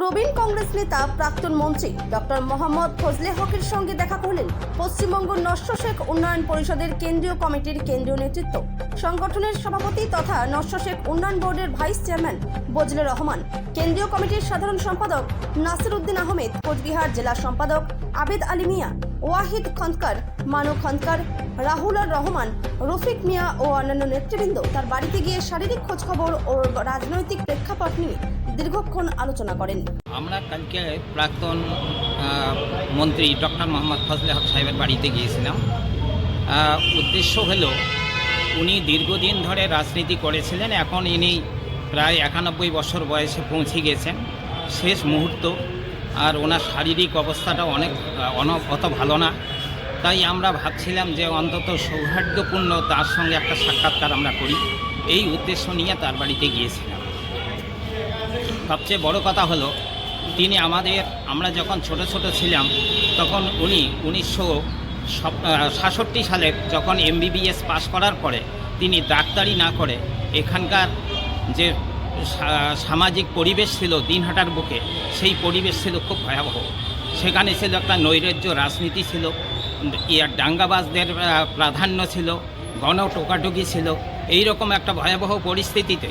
প্রবীণ কংগ্রেস নেতা প্রাক্তন মন্ত্রী ডক্টর মোহাম্মদ ফজলে হকের সঙ্গে দেখা করলেন পশ্চিমবঙ্গ নস্য শেখ উন্নয়ন পরিষদের কেন্দ্রীয় কমিটির কেন্দ্রীয় নেতৃত্ব, সংগঠনের সভাপতি তথা নস্য শেখ উন্নয়ন বোর্ডের ভাইস চেয়ারম্যান বজলুর রহমান, কেন্দ্রীয় কমিটির সাধারণ সম্পাদক নাসির উদ্দিন আহমেদ, কোচবিহার জেলা সম্পাদক আবেদ আলী মিয়া, ওয়াহিদ খন্দকার, মানু খন্দকার, রাহুল আর রহমান, রফিক মিয়া ও অন্যান্য নেতৃবৃন্দ তার বাড়িতে গিয়ে শারীরিক খোঁজখবর ও রাজনৈতিক প্রেক্ষাপট নিয়ে দীর্ঘক্ষণ আলোচনা করেন। আমরা কালকে প্রাক্তন মন্ত্রী ডক্টর মোহাম্মদ ফজলে হক সাহেবের বাড়িতে গিয়েছিলাম। উদ্দেশ্য হলো, উনি দীর্ঘদিন ধরে রাজনীতি করেছিলেন, এখন ইনি প্রায় 91 বছর বয়সে পৌঁছে গেছেন, শেষ মুহূর্ত, আর ওনার শারীরিক অবস্থাটা অত ভালো না। তাই আমরা ভাবছিলাম যে অন্তত সৌহার্দ্যপূর্ণ তার সঙ্গে একটা সাক্ষাৎকার আমরা করি, এই উদ্দেশ্য নিয়ে তার বাড়িতে গিয়েছিলাম। সবচেয়ে বড় কথা হলো, তিনি আমরা যখন ছোট ছোট ছিলাম তখন উনি 1967 সালে যখন MBBS পাশ করার পরে তিনি ডাক্তারি না করে এখানকার যে সামাজিক পরিবেশ ছিল দিনহাটার বুকে, সেই পরিবেশ ছিল খুব ভয়াবহ। সেখানে ছিল একটা নৈরাজ্য রাজনীতি ছিল, দাঙ্গাবাজদের প্রাধান্য ছিল, গণটোকাটুকি ছিল। এই রকম একটা ভয়াবহ পরিস্থিতিতে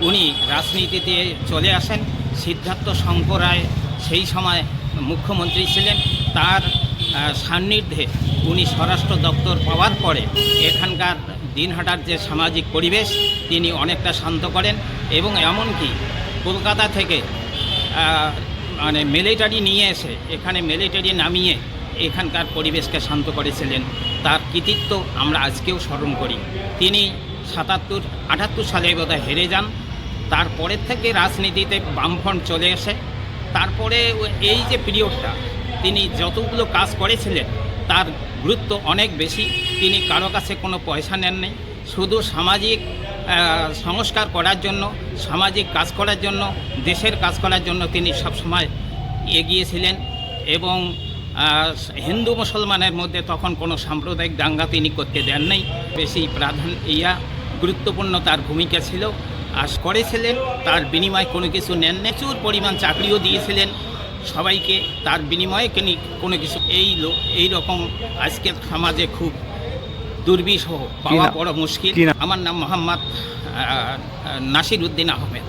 উনি রাজনীতিতে চলে আসেন। সিদ্ধার্থ শঙ্কর রায় সেই সময় মুখ্যমন্ত্রী ছিলেন, তার সান্নিধ্যে উনি স্বরাষ্ট্র দপ্তর পাওয়ার পরে এখানকার দিনহাটার যে সামাজিক পরিবেশ তিনি অনেকটা শান্ত করেন, এবং এমনকি কলকাতা থেকে মিলিটারি নিয়ে এসে এখানে মিলিটারি নামিয়ে এখানকার পরিবেশকে শান্ত করেছিলেন। তার কৃতিত্ব আমরা আজকেও স্মরণ করি। তিনি 78 সালে বোধহয় হেরে যান। তারপরের থেকে রাজনীতিতে বামফ্রন্ট চলে আসে। তারপরে এই যে পিরিয়ডটা তিনি যতগুলো কাজ করেছিলেন তার গুরুত্ব অনেক বেশি। তিনি কারো কাছে কোনো পয়সা নেননি, শুধু সামাজিক সংস্কার করার জন্য, সামাজিক কাজ করার জন্য, দেশের কাজ করার জন্য তিনি সবসময় এগিয়েছিলেন। এবং হিন্দু মুসলমানের মধ্যে তখন কোনো সাম্প্রদায়িক দাঙ্গা তিনি করতে দেন নাই। বেশি গুরুত্বপূর্ণ তার ভূমিকা ছিল, আর করেছিলেন। তার বিনিময়ে কোনো কিছু নেন, প্রচুর পরিমাণ চাকরিও দিয়েছিলেন সবাইকে, তার বিনিময়ে কোনো কিছু এই রকম আজকের সমাজে খুব দুর্বিষহ পাওয়া বড় মুশকিল। আমার নাম মোহাম্মদ নাসির উদ্দিন আহমেদ।